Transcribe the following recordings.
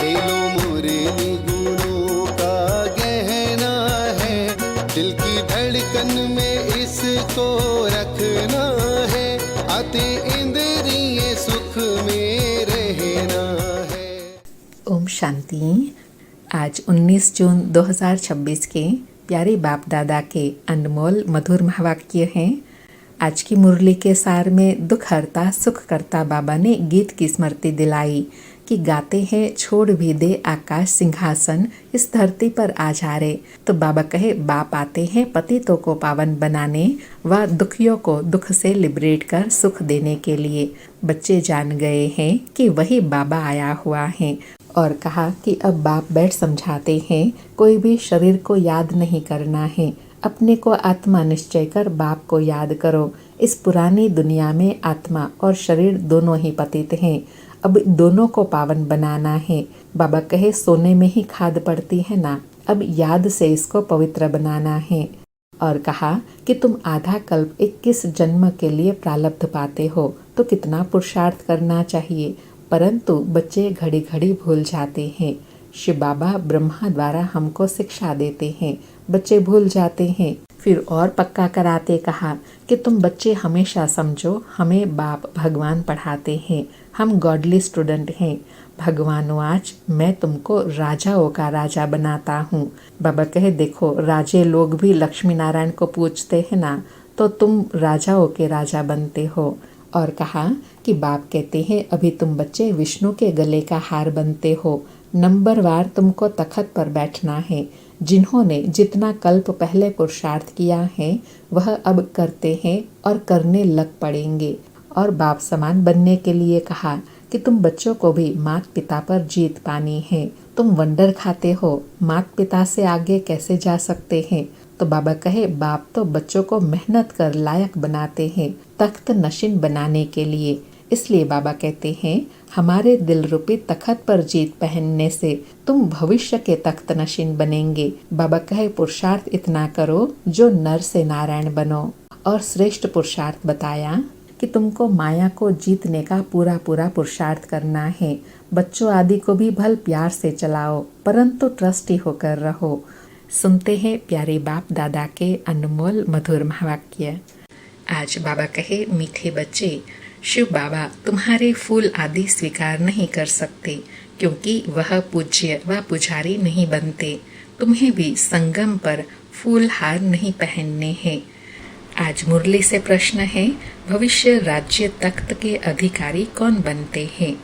ले लो मुरली गुणों का गहना है, दिल की धड़कन में इसको रखना है, आते इंद्रिय सुख में रहना है। ओम शांति। आज 19 जून 2026 के प्यारे बाप दादा के अनमोल मधुर महावाक्य हैं। आज की मुरली के सार में दुख हरता सुख करता बाबा ने गीत की स्मृति दिलाई कि गाते हैं छोड़ भी दे आकाश सिंहासन, इस धरती पर आज हारे। तो बाबा कहे बाप आते हैं पतितों को पावन बनाने व दुखियों को दुख से लिबरेट कर सुख देने के लिए। बच्चे जान गए हैं कि वही बाबा आया हुआ है और कहा कि अब बाप बैठ समझाते हैं, कोई भी शरीर को याद नहीं करना है, अपने को आत्मा निश्चय कर बाप को याद करो। इस पुरानी दुनिया में आत्मा और शरीर दोनों ही पतित हैं, अब दोनों को पावन बनाना है। बाबा कहे सोने में ही खाद पड़ती है ना, अब याद से इसको पवित्र बनाना है। और कहा कि तुम आधा कल्प 21 जन्म के लिए प्रारब्ध पाते हो तो कितना पुरुषार्थ करना चाहिए, परंतु बच्चे घड़ी घड़ी भूल जाते हैं। शिव बाबा ब्रह्मा द्वारा हमको शिक्षा देते हैं, बच्चे भूल जाते हैं। फिर और पक्का कराते कहा कि तुम बच्चे हमेशा समझो हमें बाप भगवान पढ़ाते हैं, हम गॉडली स्टूडेंट हैं। भगवान आज मैं तुमको राजाओं का राजा बनाता हूँ। बाबा कहे देखो राजे लोग भी लक्ष्मी नारायण को पूजते हैं ना, तो तुम राजाओं के राजा बनते हो। और कहा कि बाप कहते हैं अभी तुम बच्चे विष्णु के गले का हार बनते हो, नंबरवार तुमको तखत पर बैठना है। जिन्होंने जितना कल्प पहले पुरुषार्थ किया है वह अब करते हैं और करने लग पड़ेंगे। और बाप समान बनने के लिए कहा कि तुम बच्चों को भी माता पिता पर जीत पानी है। तुम वंडर खाते हो, माता पिता से आगे कैसे जा सकते हैं। तो बाबा कहे बाप तो बच्चों को मेहनत कर लायक बनाते हैं तख्त नशीन बनाने के लिए। इसलिए बाबा कहते हैं हमारे दिल रूपी तखत पर जीत पहनने से तुम भविष्य के तख्त नशीन बनेंगे। बाबा कहे पुरुषार्थ इतना करो जो नर से नारायण बनो। और श्रेष्ठ पुरुषार्थ बताया कि तुमको माया को जीतने का पूरा पूरा पुरुषार्थ करना है। बच्चों आदि को भी भल प्यार से चलाओ, परंतु ट्रस्टी होकर रहो। सुनते हैं प्यारे बाप दादा के अनमोल मधुर महावाक्य। आज बाबा कहे मीठे बच्चे, शिव बाबा तुम्हारे फूल आदि स्वीकार नहीं कर सकते क्योंकि वह पूज्य व पुजारी नहीं बनते। तुम्हें भी संगम पर फूल हार नहीं पहनने हैं। आज मुरली से प्रश्न है भविष्य राज्य तख्त के अधिकारी कौन बनते हैं।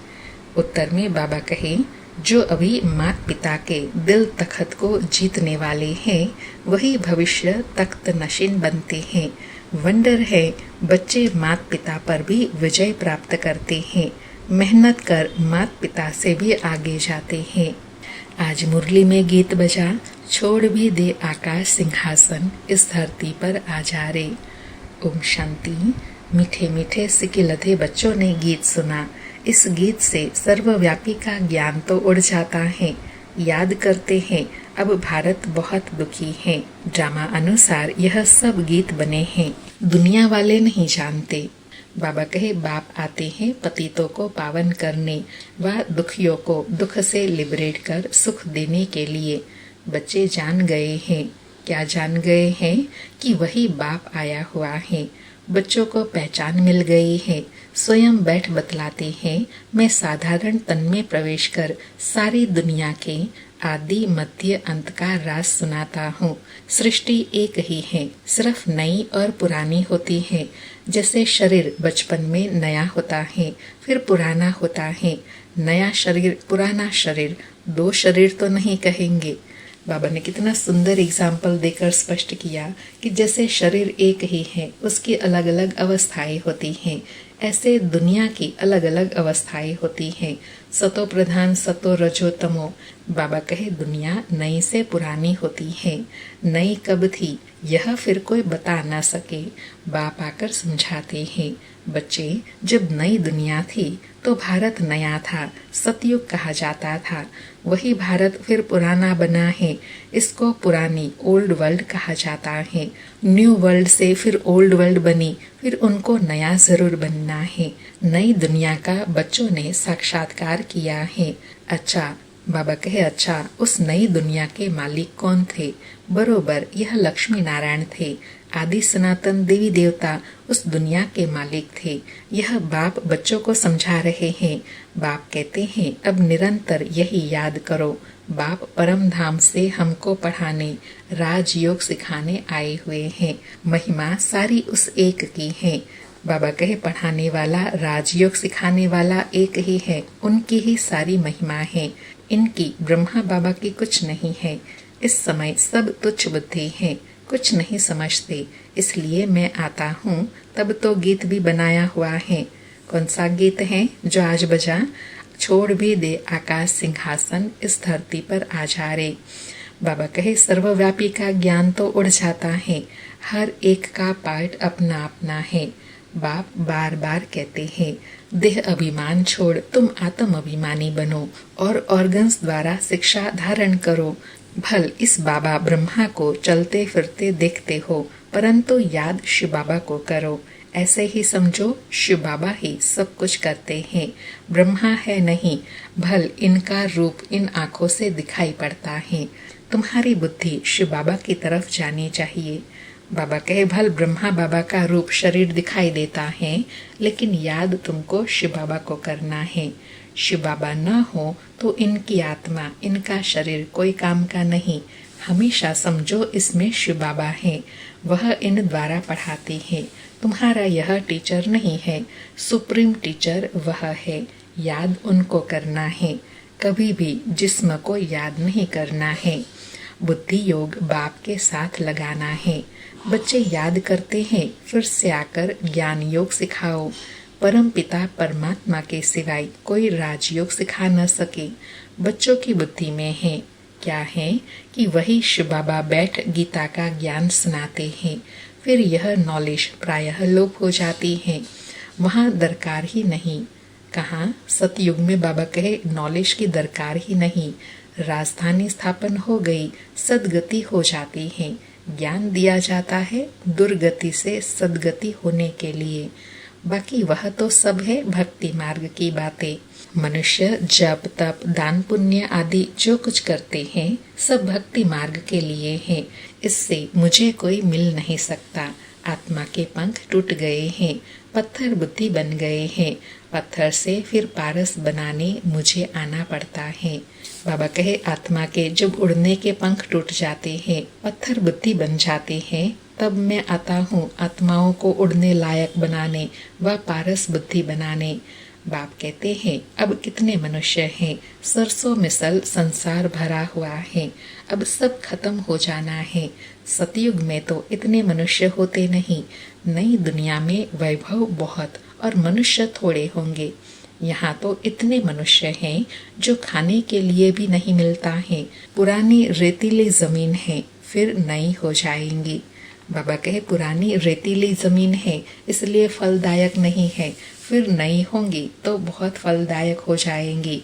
उत्तर में बाबा कहे जो अभी माता पिता के दिल तखत को जीतने वाले हैं वही भविष्य तख्त नशीन बनते हैं। वंडर है बच्चे माता पिता पर भी विजय प्राप्त करते हैं, मेहनत कर माता पिता से भी आगे जाते हैं। आज मुरली में गीत बजा छोड़ भी दे आकाश सिंहासन, इस धरती पर आजा रे। ओम शांति। मीठे मीठे सिकिलधे बच्चों ने गीत सुना। इस गीत से सर्वव्यापी का ज्ञान तो उड़ जाता है। याद करते हैं अब भारत बहुत दुखी है। ड्रामा अनुसार यह सब गीत बने हैं, दुनिया वाले नहीं जानते। बाबा कहे बाप आते हैं पतितों को पावन करने व दुखियों को दुख से लिबरेट कर सुख देने के लिए। बच्चे जान गए हैं, क्या जान गए हैं कि वही बाप आया हुआ है। बच्चों को पहचान मिल गई है। स्वयं बैठ बतलाते हैं मैं साधारण तन में प्रवेश कर सारी दुनिया के आदि मध्य अंत का राज सुनाता हूँ। सृष्टि एक ही है, सिर्फ नई और पुरानी होती है। जैसे शरीर बचपन में नया होता है फिर पुराना होता है। नया शरीर पुराना शरीर, दो शरीर तो नहीं कहेंगे। बाबा ने कितना सुंदर एग्जाम्पल देकर स्पष्ट किया कि जैसे शरीर एक ही है, उसकी अलग अलग अवस्थाएं होती हैं, ऐसे दुनिया की अलग अलग अवस्थाएं होती हैं। सतो प्रधान सतो रजो तमो। बाबा कहे दुनिया नई से पुरानी होती है। नई कब थी यह फिर कोई बता ना सके। बाप आकर समझाते हैं बच्चे जब नई दुनिया थी तो भारत नया था, सतयुग कहा जाता था। वही भारत फिर पुराना बना है, इसको पुरानी ओल्ड वर्ल्ड कहा जाता है। न्यू वर्ल्ड से फिर ओल्ड वर्ल्ड बनी, फिर उनको नया जरूर बनना है। नई दुनिया का बच्चों ने साक्षात्कार किया है। अच्छा बाबा कहे, अच्छा, उस नई दुनिया के मालिक कौन थे? बरोबर, यह लक्ष्मी नारायण थे। आदि सनातन देवी देवता उस दुनिया के मालिक थे। यह बाप बच्चों को समझा रहे हैं। बाप कहते हैं, अब निरंतर यही याद करो, बाप परम धाम से हमको पढ़ाने, राजयोग सिखाने आए हुए हैं। महिमा सारी उस एक की है। बाबा कहे, पढ़ाने वाला, राजयोग सिखाने वाला एक ही है। उनकी ही सारी महिमा है। इनकी ब्रह्मा बाबा की कुछ नहीं है। इस समय सब तुच्छ बुद्धि है, कुछ नहीं समझते। इसलिए मैं आता हूँ। तब तो गीत भी बनाया हुआ है। कौन सा गीत है जो आज बजा? छोड़ भी दे आकाश सिंहासन, इस धरती पर आ जा रे। बाबा कहे, सर्वव्यापी का ज्ञान तो उड़ जाता है। हर एक का पार्ट अपना अपना है। बाप बार बार कहते हैं, देह अभिमान छोड़ तुम आत्म अभिमानी बनो और ऑर्गन्स द्वारा शिक्षा धारण करो। भल इस बाबा ब्रह्मा को चलते फिरते देखते हो, परंतु याद शिव बाबा को करो। ऐसे ही समझो, शिव बाबा ही सब कुछ करते हैं, ब्रह्मा है नहीं। भल इनका रूप इन आँखों से दिखाई पड़ता है। तुम्हारी बुद्धि शिव बाबा की तरफ जानी चाहिए। बाबा कहे, भल ब्रह्मा बाबा का रूप शरीर दिखाई देता है, लेकिन याद तुमको शिव बाबा को करना है। शिव बाबा न हो तो इनकी आत्मा, इनका शरीर कोई काम का नहीं। हमेशा समझो इसमें शिव बाबा है, वह इन द्वारा पढ़ाते हैं। तुम्हारा यह टीचर नहीं है, सुप्रीम टीचर वह है। याद उनको करना है, कभी भी जिस्म को याद नहीं करना है। बुद्धि योग बाप के साथ लगाना है। बच्चे याद करते हैं, फिर से आकर ज्ञान योग सिखाओ। परम पिता परमात्मा के सिवाय कोई राजयोग सिखा न सके। बच्चों की बुद्धि में है क्या है कि वही शिव बाबा बैठ गीता का ज्ञान सुनाते हैं। फिर यह नॉलेज प्रायः लोप हो जाती है, वहाँ दरकार ही नहीं। कहाँ? सतयुग में बाबा कहे, नॉलेज की दरकार ही नहीं। राजधानी स्थापन हो गई, सदगति हो जाती है। ज्ञान दिया जाता है दुर्गति से सदगति होने के लिए। बाकी वह तो सब है भक्ति मार्ग की बातें। मनुष्य जप तप दान पुण्य आदि जो कुछ करते हैं, सब भक्ति मार्ग के लिए है। इससे मुझे कोई मिल नहीं सकता। आत्मा के पंख टूट गए हैं, पत्थर बुद्धि बन गए हैं। पत्थर से फिर पारस बनाने मुझे आना पड़ता है। बाबा कहे, आत्मा के जब उड़ने के पंख टूट जाते हैं, पत्थर बुद्धि बन जाते हैं, तब मैं आता हूँ आत्माओं को उड़ने लायक बनाने व पारस बुद्धि बनाने। बाप कहते हैं, अब कितने मनुष्य हैं, सरसों मिसल संसार भरा हुआ है, अब सब खत्म हो जाना है। सतयुग में तो इतने मनुष्य होते नहीं। नई दुनिया में वैभव बहुत और मनुष्य थोड़े होंगे। यहाँ तो इतने मनुष्य हैं जो खाने के लिए भी नहीं मिलता है। पुरानी रेतीली जमीन है, फिर नई हो जाएंगी। बाबा कहे, पुरानी रेतीली जमीन है इसलिए फलदायक नहीं है, फिर नई होंगी तो बहुत फलदायक हो जाएंगी।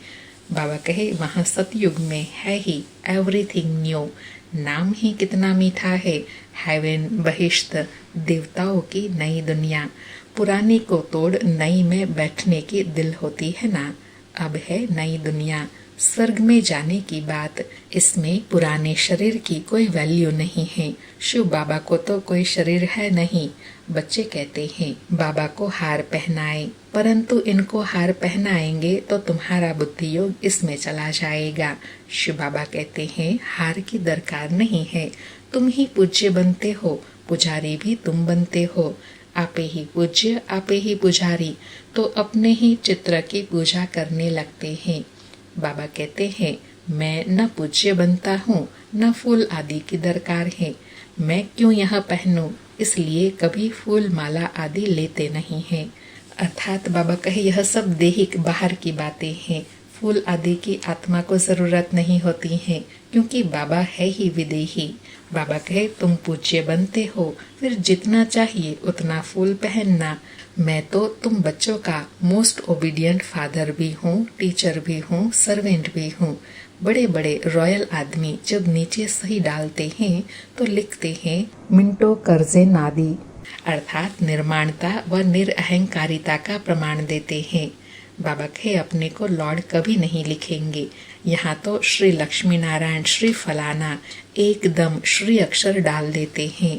बाबा कहे, वहाँ सतयुग में है ही एवरीथिंग न्यू। नाम ही कितना मीठा है, हेवन बहिश्त, देवताओं की नई दुनिया। पुरानी को तोड़ नई में बैठने की दिल होती है ना। अब है नई दुनिया, स्वर्ग में जाने की बात। इसमें पुराने शरीर की कोई वैल्यू नहीं है। शिव बाबा को तो कोई शरीर है नहीं। बच्चे कहते हैं बाबा को हार पहनाए, परंतु इनको हार पहनाएंगे तो तुम्हारा बुद्धि योग इसमें चला जाएगा। शिव बाबा कहते हैं हार की दरकार नहीं है, तुम ही पूज्य बनते हो, पुजारी भी तुम बनते हो। आपे ही पूज्य आपे ही पुजारी, तो अपने ही चित्र की पूजा करने लगते हैं। बाबा कहते हैं मैं न पूज्य बनता हूँ न फूल आदि की दरकार है। मैं क्यों यह पहनूं, इसलिए कभी फूल माला आदि लेते नहीं हैं। अर्थात बाबा कहे यह सब देहिक बाहर की बातें हैं। फूल आदि की आत्मा को जरूरत नहीं होती है, क्योंकि बाबा है ही विदेही। बाबा कहे तुम पूज्य बनते हो, फिर जितना चाहिए उतना फूल पहनना। मैं तो तुम बच्चों का मोस्ट ओबीडियंट फादर भी हूँ, टीचर भी हूँ, सर्वेंट भी हूँ। बड़े बड़े रॉयल आदमी जब नीचे सही डालते हैं तो लिखते हैं मिंटो कर्जे नादी, अर्थात निर्माणता व निरअहंकारिता का प्रमाण देते हैं। बाबा कहे अपने को लॉर्ड कभी नहीं लिखेंगे, यहाँ तो श्री लक्ष्मी नारायण श्री फलाना एकदम श्री अक्षर डाल देते हैं।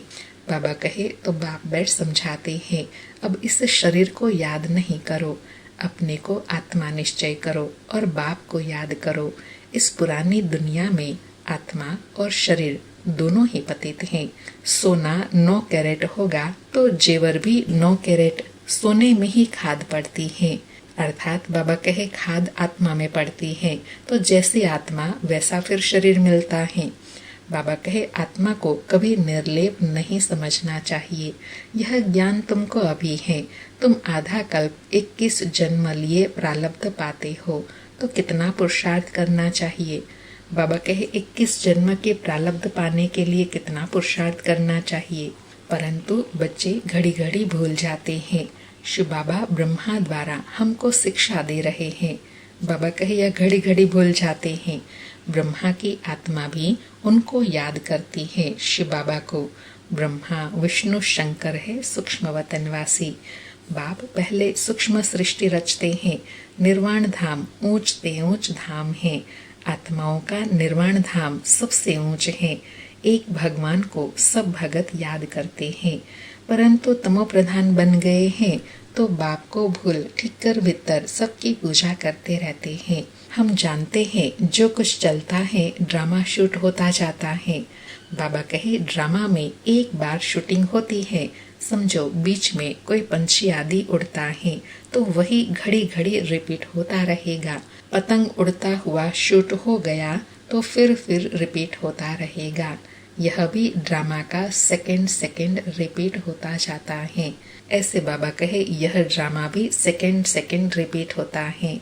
बाबा कहे तो बाप बैठ समझाते हैं, अब इस शरीर को याद नहीं करो, अपने को आत्मा निश्चय करो और बाप को याद करो। इस पुरानी दुनिया में आत्मा और शरीर दोनों ही पतित हैं। सोना 9 कैरेट होगा तो जेवर भी 9 कैरेट सोने में ही खाद पड़ती है। अर्थात बाबा कहे खाद आत्मा में पड़ती है, तो जैसी आत्मा वैसा फिर शरीर मिलता है। बाबा कहे आत्मा को कभी निर्लेप नहीं समझना चाहिए। यह ज्ञान तुमको अभी है। तुम आधा कल्प 21 जन्म लिए प्रारब्ध पाते हो, तो कितना पुरुषार्थ करना चाहिए। बाबा कहे 21 जन्म के प्रारब्ध पाने के लिए कितना पुरुषार्थ करना चाहिए, परंतु बच्चे घड़ी घड़ी भूल जाते हैं। शिव बाबा ब्रह्मा द्वारा हमको शिक्षा दे रहे हैं। बाबा कहे यह घड़ी घड़ी भूल जाते हैं। ब्रह्मा की आत्मा भी उनको याद करती है शिव बाबा को। ब्रह्मा विष्णु शंकर है सूक्ष्म वतनवासी। बाप पहले सूक्ष्म सृष्टि रचते हैं। निर्वाण धाम ऊंच से ऊंच धाम है। आत्माओं का निर्वाण धाम सबसे ऊंच है। एक भगवान को सब भगत याद करते हैं, परंतु तमो प्रधान बन गए हैं तो बाप को भूल ठिक्कर भीतर सबकी पूजा करते रहते हैं। हम जानते हैं जो कुछ चलता है ड्रामा शूट होता जाता है। बाबा कहे ड्रामा में एक बार शूटिंग होती है, समझो बीच में कोई पंछी आदि उड़ता है तो वही घड़ी घड़ी रिपीट होता रहेगा। पतंग उड़ता हुआ शूट हो गया तो फिर रिपीट होता रहेगा। यह भी ड्रामा का सेकंड रिपीट होता जाता है। ऐसे बाबा कहे यह ड्रामा भी सेकंड रिपीट होता है।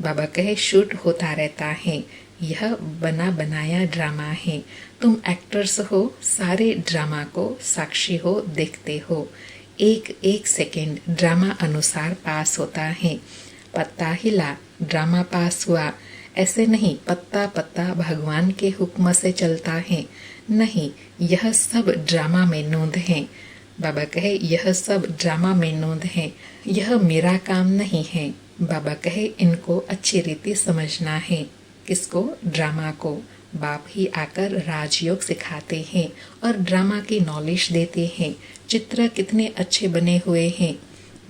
बाबा कहे शूट होता रहता है, यह बना बनाया ड्रामा है। तुम एक्टर्स हो, सारे ड्रामा को साक्षी हो, देखते हो। एक सेकंड ड्रामा अनुसार पास होता है। पत्ता हिला ड्रामा पास हुआ, ऐसे नहीं पत्ता पत्ता भगवान के हुक्म से चलता है। नहीं, यह सब ड्रामा में नोंद है। बाबा कहे यह सब ड्रामा में नोंद है, यह मेरा काम नहीं है। बाबा कहे इनको अच्छी रीति समझना है। किसको? ड्रामा को। बाप ही आकर राजयोग सिखाते हैं और ड्रामा की नॉलेज देते हैं। चित्र कितने अच्छे बने हुए हैं।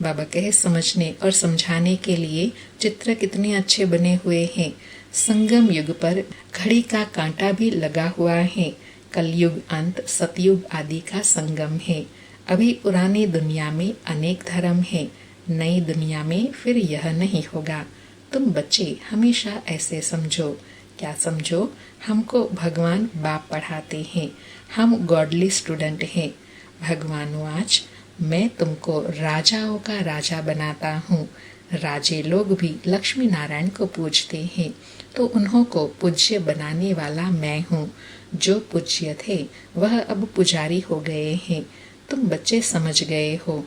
बाबा कहे समझने और समझाने के लिए चित्र कितने अच्छे बने हुए हैं। संगम युग पर घड़ी का कांटा भी लगा हुआ है। कलयुग अंत सतयुग आदि का संगम है। अभी पुरानी दुनिया में अनेक धर्म है, नई दुनिया में फिर यह नहीं होगा। तुम बच्चे हमेशा ऐसे समझो। क्या समझो? हमको भगवान बाप पढ़ाते हैं, हम गॉडली स्टूडेंट हैं। भगवान आज मैं तुमको राजाओं का राजा बनाता हूँ। राजे लोग भी लक्ष्मी नारायण को पूजते हैं, तो उन्हों को पूज्य बनाने वाला मैं हूँ। जो पूज्य थे वह अब पुजारी हो गए हैं। तुम बच्चे समझ गए हो।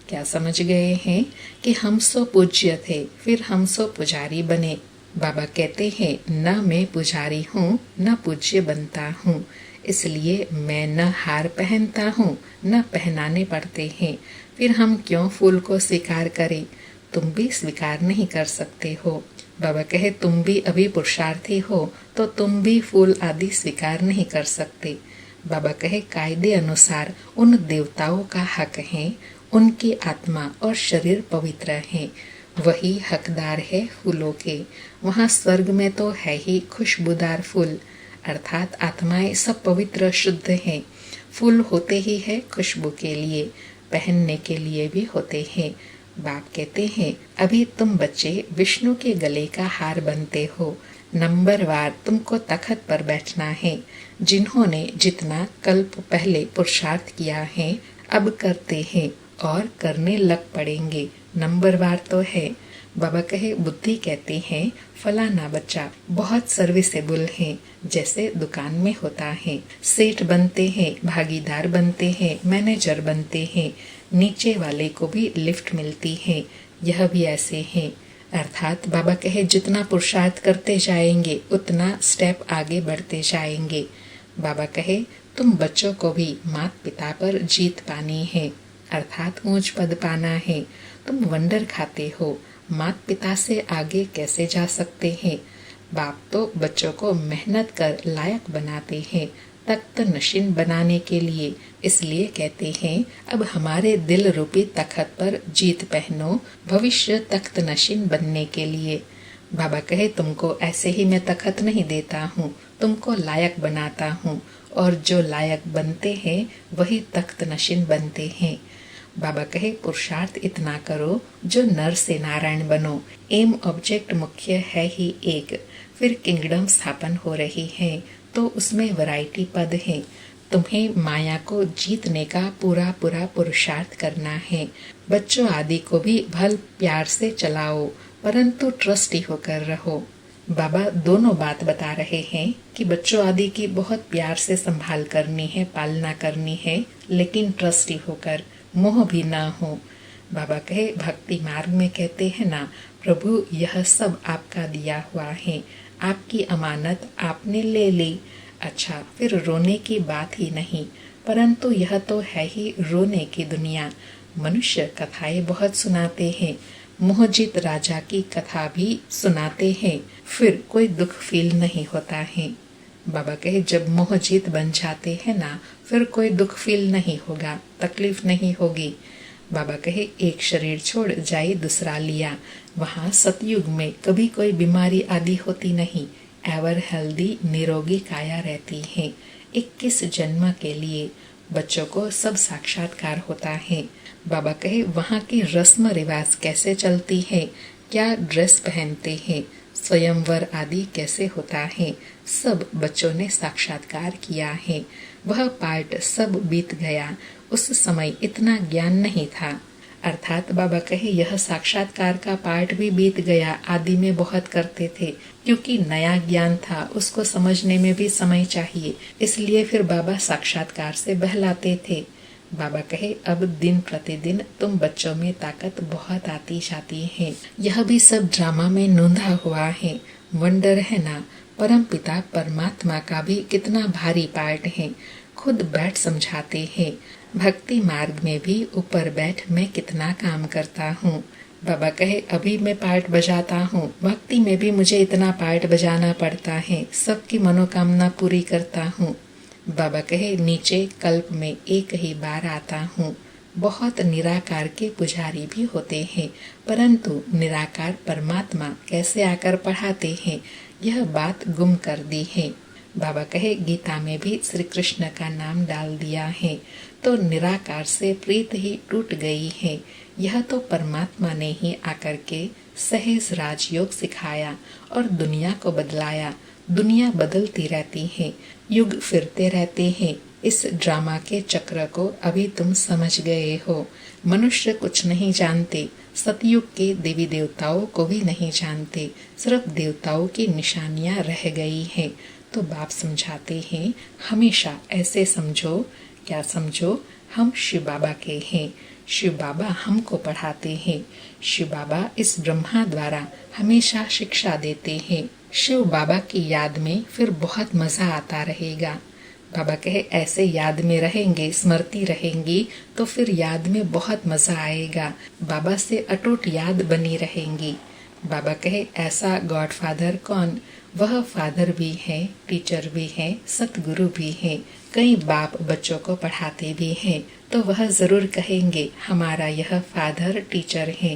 क्या समझ गए हैं? कि हम सो पूज्य थे, फिर हम सो पुजारी बने। बाबा कहते हैं न मैं पुजारी हूँ न पूज्य बनता हूँ, इसलिए मैं न हार पहनता हूँ न पहनाने पड़ते हैं। फिर हम क्यों फूल को स्वीकार करें? तुम भी स्वीकार नहीं कर सकते हो। बाबा कहे तुम भी अभी पुरुषार्थी हो तो तुम भी फूल आदि स्वीकार नहीं कर सकते। बाबा कहे कायदे अनुसार उन देवताओं का हक है, उनकी आत्मा और शरीर पवित्र हैं, वही हकदार है फूलों के। वहाँ स्वर्ग में तो है ही खुशबूदार फूल, अर्थात आत्माएं सब पवित्र शुद्ध हैं। फूल होते ही है खुशबू के लिए, पहनने के लिए भी होते हैं। बाप कहते हैं अभी तुम बच्चे विष्णु के गले का हार बनते हो। नंबरवार तुमको तखत पर बैठना है। जिन्होंने जितना कल्प पहले पुरुषार्थ किया है अब करते हैं और करने लग पड़ेंगे। नंबरवार तो है। बाबा कहे बुद्धि कहते हैं फलाना बच्चा बहुत सर्विसेबल है, जैसे दुकान में होता है। सेठ बनते हैं, भागीदार बनते हैं, मैनेजर बनते हैं, नीचे वाले को भी लिफ्ट मिलती है। यह भी ऐसे है। अर्थात बाबा कहे जितना पुरुषार्थ करते जाएंगे उतना स्टेप आगे बढ़ते जाएंगे। बाबा कहे तुम बच्चों को भी माता पिता पर जीत पानी है, अर्थात ऊंच पद पाना है। तुम वंडर खाते हो, माता पिता से आगे कैसे जा सकते हैं? बाप तो बच्चों को मेहनत कर लायक बनाते हैं, तख्त नशीन बनाने के लिए। इसलिए कहते हैं, अब हमारे दिल रूपी तख्त पर जीत पहनो, भविष्य तख्त नशीन बनने के लिए। बाबा कहे, तुमको ऐसे ही मैं तख्त नहीं देता हूँ, तुमको लायक बनाता हूँ, और जो लायक बनते हैं वही तख्त नशीन बनते हैं। बाबा कहे, पुरुषार्थ इतना करो जो नर से नारायण बनो। एम ऑब्जेक्ट मुख्य है ही एक, फिर किंगडम स्थापन हो रही है तो उसमें वैरायटी पद है। तुम्हें माया को जीतने का पूरा पूरा पुरुषार्थ करना है। बच्चों आदि को भी भल प्यार से चलाओ, परंतु ट्रस्टी होकर रहो। बाबा दोनों बात बता रहे हैं कि बच्चों आदि की बहुत प्यार से संभाल करनी है, पालना करनी है, लेकिन ट्रस्टी होकर, मोह भी ना हो। बाबा कहे, भक्ति मार्ग में कहते हैं ना, प्रभु यह सब आपका दिया हुआ है, आपकी अमानत आपने ले ली। अच्छा, फिर रोने की बात ही नहीं, परंतु यह तो है ही रोने की दुनिया। मनुष्य कथाएं बहुत सुनाते हैं, मोहजित राजा की कथा भी सुनाते हैं, फिर कोई दुख फील नहीं होता है। बाबा कहे, जब मोहजित बन जाते हैं ना, फिर कोई दुख फील नहीं होगा, तकलीफ नहीं होगी। बाबा कहे, एक शरीर छोड़ जाए दूसरा लिया, वहाँ सतयुग में कभी कोई बीमारी आदि होती नहीं, एवर हेल्दी निरोगी काया रहती है। 21 जन्म के लिए बच्चों को सब साक्षात्कार होता है। बाबा कहे, वहाँ की रस्म रिवाज कैसे चलती है, क्या ड्रेस पहनते हैं, स्वयंवर आदि कैसे होता है, सब बच्चों ने साक्षात्कार किया है। वह पार्ट सब बीत गया, उस समय इतना ज्ञान नहीं था। अर्थात बाबा कहे, यह साक्षात्कार का पार्ट भी बीत गया, आदि में बहुत करते थे, क्योंकि नया ज्ञान था, उसको समझने में भी समय चाहिए, इसलिए फिर बाबा साक्षात्कार से बहलाते थे। बाबा कहे, अब दिन प्रतिदिन तुम बच्चों में ताकत बहुत आती जाती है। यह भी सब ड्रामा में नोंधा हुआ है। वंडर है ना, परम पिता परमात्मा का भी कितना भारी पार्ट है, खुद बैठ समझाते हैं। भक्ति मार्ग में भी ऊपर बैठ मैं कितना काम करता हूँ। बाबा कहे, अभी मैं पार्ट बजाता हूँ, भक्ति में भी मुझे इतना पार्ट बजाना पड़ता है, सबकी मनोकामना पूरी करता हूँ। बाबा कहे, नीचे कल्प में एक ही बार आता हूँ। बहुत निराकार के पुजारी भी होते हैं, परंतु निराकार परमात्मा कैसे आकर पढ़ाते हैं, यह बात गुम कर दी है। बाबा कहे, गीता में भी श्री कृष्ण का नाम डाल दिया है, तो निराकार से प्रीत ही टूट गई है। यह तो परमात्मा ने ही आकर के सहज राजयोग सिखाया और दुनिया को बदलाया। दुनिया बदलती रहती है, युग फिरते रहते हैं। इस ड्रामा के चक्र को अभी तुम समझ गए हो। मनुष्य कुछ नहीं जानते, सतयुग के देवी देवताओं को भी नहीं जानते, सिर्फ देवताओं की निशानियां रह गई हैं। तो बाप समझाते हैं, हमेशा ऐसे समझो। क्या समझो? हम शिव बाबा के हैं, शिव बाबा हमको पढ़ाते हैं, शिव बाबा इस ब्रह्मा द्वारा हमेशा शिक्षा देते हैं। शिव बाबा की याद में फिर बहुत मजा आता रहेगा। बाबा कहे, ऐसे याद में रहेंगे, स्मृति रहेंगी, तो फिर याद में बहुत मजा आएगा, बाबा से अटूट याद बनी रहेंगी। बाबा कहे, ऐसा गॉडफादर कौन? वह फादर भी है, टीचर भी है, सतगुरु भी है, कई बाप बच्चों को पढ़ाते भी हैं, तो वह जरूर कहेंगे हमारा यह फादर टीचर है,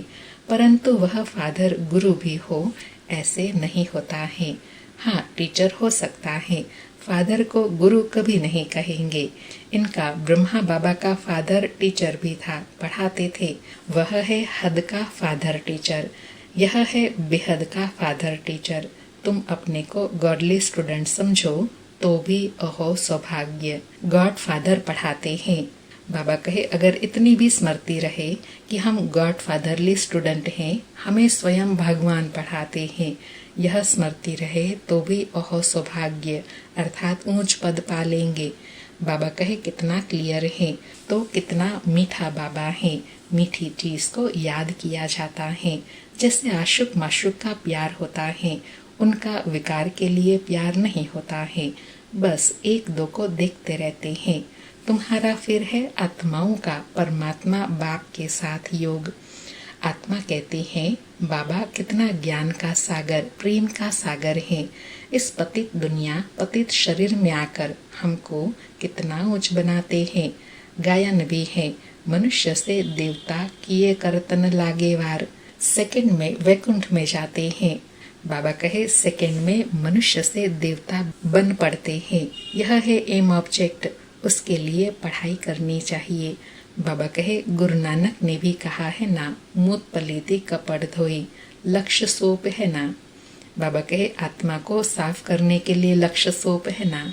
परंतु वह फादर गुरु भी हो ऐसे नहीं होता है। हाँ, टीचर हो सकता है, फादर को गुरु कभी नहीं कहेंगे। इनका ब्रह्मा बाबा का फादर टीचर भी था, पढ़ाते थे, वह है हद का फादर टीचर, यह है बेहद का फादर टीचर। तुम अपने को गॉडली स्टूडेंट समझो तो भी अहो सौभाग्य, गॉड फादर पढ़ाते हैं। बाबा कहे, अगर इतनी भी स्मृति रहे कि हम गॉड फादरली स्टूडेंट हैं, हमें स्वयं भगवान पढ़ाते हैं, यह स्मृति रहे तो भी अहो सौभाग्य, अर्थात ऊंच पद पा लेंगे। बाबा कहे, कितना क्लियर है, तो कितना मीठा बाबा है, मीठी चीज को याद किया जाता है। जैसे आशुक माशुक का प्यार होता है, उनका विकार के लिए प्यार नहीं होता है, बस एक दो को देखते रहते हैं। तुम्हारा फिर है आत्माओं का परमात्मा बाप के साथ योग। आत्मा कहती है, बाबा कितना ज्ञान का सागर, प्रेम का सागर है। इस पतित दुनिया, पतित शरीर में आकर हमको कितना ऊंच बनाते हैं। गायन भी है, मनुष्य से देवता किए करतन लागे वार, सेकंड में वैकुंठ में जाते हैं। बाबा कहे सेकंड में मनुष्य से देवता बन पड़ते हैं। यह है एम ऑब्जेक्ट, उसके लिए पढ़ाई करनी चाहिए। बाबा कहे गुरु नानक ने भी कहा है ना, मूत पलीती कपड़ धोई, लक्ष्य सोप है ना। बाबा कहे आत्मा को साफ करने के लिए लक्ष्य सोप है ना।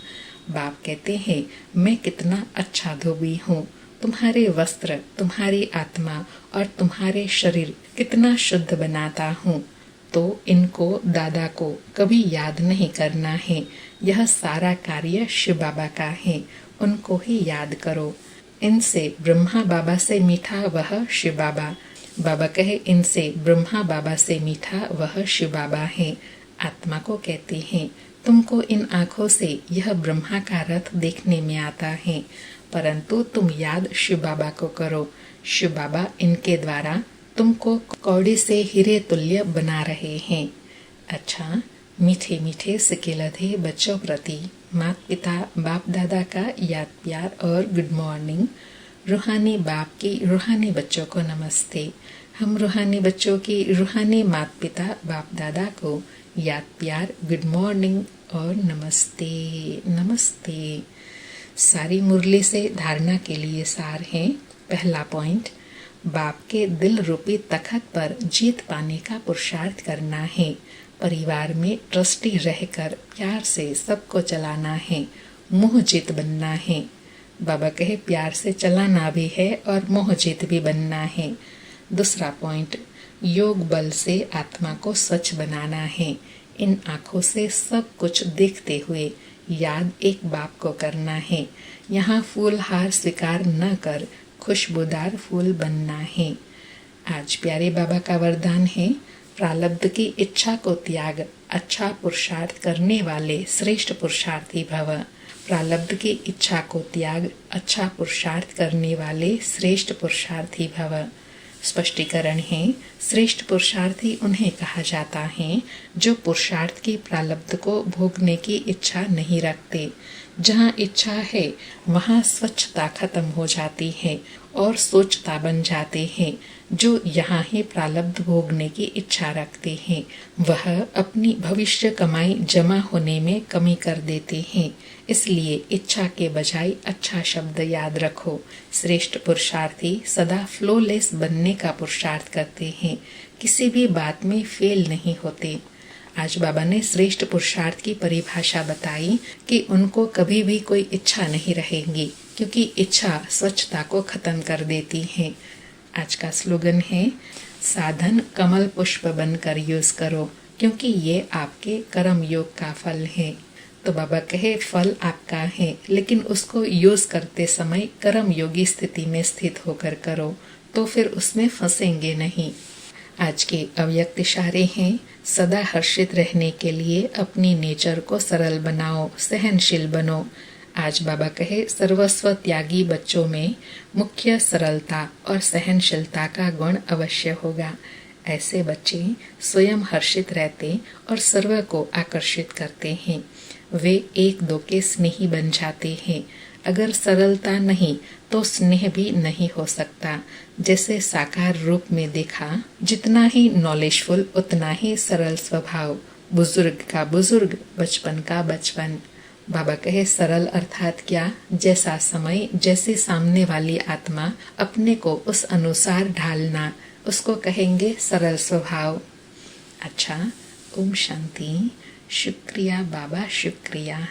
बाप कहते हैं मैं कितना अच्छा धोबी हूँ, तुम्हारे वस्त्र, तुम्हारी आत्मा और तुम्हारे शरीर कितना शुद्ध बनाता हूँ। तो इनको, दादा को कभी याद नहीं करना है। यह सारा कार्य शिव बाबा का है, उनको ही याद करो। इनसे ब्रह्मा बाबा से मीठा वह शिव बाबा। बाबा कहे इनसे ब्रह्मा बाबा से मीठा वह शिव बाबा है। आत्मा को कहते हैं तुमको इन आँखों से यह ब्रह्मा का रथ देखने में आता है, परंतु तुम याद शिव बाबा को करो। शिव बाबा इनके द्वारा तुमको कौड़ी से हीरे तुल्य बना रहे हैं। अच्छा, मीठे मीठे सिकिलधे बच्चों प्रति माता पिता बाप दादा का याद प्यार और गुड मॉर्निंग। रूहानी बाप की रूहानी बच्चों को नमस्ते। हम रूहानी बच्चों की रूहानी माता पिता बाप दादा को याद प्यार, गुड मॉर्निंग और नमस्ते नमस्ते। सारी मुरली से धारणा के लिए सार है। पहला पॉइंट, बाप के दिल रूपी तखत पर जीत पाने का पुरुषार्थ करना है। परिवार में ट्रस्टी रहकर प्यार से सबको चलाना है, मोह जीत बनना है। बाबा कहे प्यार से चलाना भी है और मोह जीत भी बनना है। दूसरा पॉइंट, योग बल से आत्मा को स्वच्छ बनाना है। इन आँखों से सब कुछ देखते हुए याद एक बाप को करना है। यहाँ फूल हार स्वीकार न कर खुशबूदार फूल बनना है। आज प्यारे बाबा का वरदान है, प्रारब्ध की इच्छा को त्याग, अच्छा पुरुषार्थ करने वाले श्रेष्ठ पुरुषार्थी भव। प्रारब्ध की इच्छा को त्याग, अच्छा पुरुषार्थ करने वाले श्रेष्ठ पुरुषार्थी भव। स्पष्टीकरण है, श्रेष्ठ पुरुषार्थी उन्हें कहा जाता है जो पुरुषार्थ की प्रारब्ध को भोगने की इच्छा नहीं रखते। जहाँ इच्छा है वहाँ स्वच्छता खत्म हो जाती है और सोचता बन जाते हैं। जो यहाँ ही प्रारब्ध भोगने की इच्छा रखते हैं वह अपनी भविष्य कमाई जमा होने में कमी कर देते हैं। इसलिए इच्छा के बजाय अच्छा शब्द याद रखो। श्रेष्ठ पुरुषार्थी सदा फ्लोलेस बनने का पुरुषार्थ करते हैं, किसी भी बात में फेल नहीं होते। आज बाबा ने श्रेष्ठ पुरुषार्थ की परिभाषा बताई कि उनको कभी भी कोई इच्छा नहीं रहेगी, क्योंकि इच्छा स्वच्छता को खत्म कर देती है। आज का स्लोगन है, साधन कमल पुष्प बनकर यूज करो, क्योंकि ये आपके कर्म योग का फल है। तो बाबा कहे फल आपका है, लेकिन उसको यूज करते समय कर्म योगी स्थिति में स्थित होकर करो, तो फिर उसमें फंसेंगे नहीं। आज के अव्यक्त इशारे हैं, सदा हर्षित रहने के लिए अपनी नेचर को सरल बनाओ, सहनशील बनो। आज बाबा कहे सर्वस्व त्यागी बच्चों में मुख्य सरलता और सहनशीलता का गुण अवश्य होगा। ऐसे बच्चे स्वयं हर्षित रहते और सर्व को आकर्षित करते हैं। वे एक दो के स्नेही बन जाते हैं। अगर सरलता नहीं तो स्नेह भी नहीं हो सकता। जैसे साकार रूप में देखा, जितना ही नॉलेजफुल उतना ही सरल स्वभाव। बुजुर्ग का बुजुर्ग, बचपन का बचपन। बाबा कहे सरल अर्थात क्या? जैसा समय, जैसे सामने वाली आत्मा, अपने को उस अनुसार ढालना, उसको कहेंगे सरल स्वभाव। अच्छा, ओम शांति। शुक्रिया बाबा, शुक्रिया।